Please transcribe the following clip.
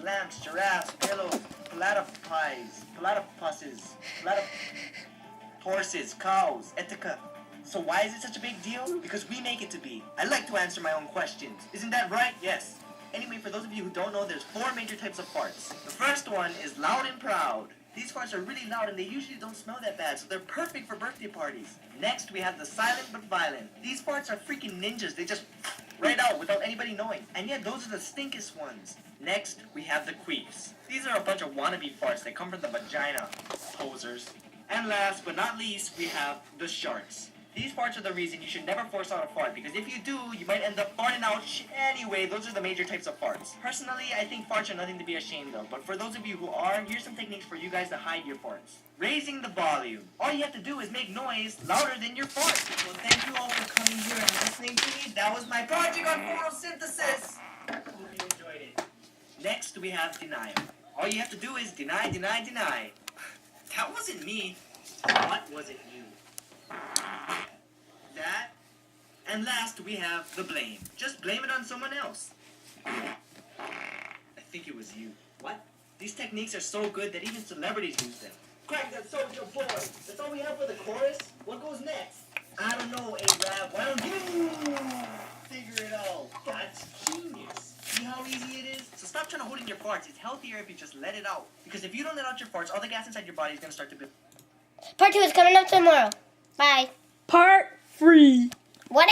lamps, giraffes, pillows, platypuses, horses, cows, etc. So why is it such a big deal? Because we make it to be. I like to answer my own questions. Isn't that right? Yes. Anyway, for those of you who don't know, there's 4 major types of farts. The first one is loud and proud. These farts are really loud and they usually don't smell that bad, so they're perfect for birthday parties. Next, we have the silent but violent. These farts are freaking ninjas. They just right out without anybody knowing. And yet, those are the stinkest ones. Next, we have the queefs. These are a bunch of wannabe farts that come from the vagina. Posers. And last but not least, we have the sharks. These farts are the reason you should never force out a fart, because if you do, you might end up farting out shit anyway. Those are the major types of farts. Personally, I think farts are nothing to be ashamed of, but for those of you who are, here's some techniques for you guys to hide your farts. Raising the volume. All you have to do is make noise louder than your fart. Well, thank you all for coming here and listening to me. That was my project on photosynthesis. Hope you enjoyed it. Next, we have denial. All you have to do is deny, deny, deny. That wasn't me. What was it you? That. And last, we have the blame. Just blame it on someone else. I think it was you. What? These techniques are so good that even celebrities use them. Crack that soldier boy. That's all we have for the chorus. What goes next? I don't know, A-Rab. Why don't you figure it out? That's genius. See how easy it is? So stop trying to hold in your farts. It's healthier if you just let it out. Because if you don't let out your farts, all the gas inside your body is going to start to build. Part 2 is coming up tomorrow. Bye. Part 3. What?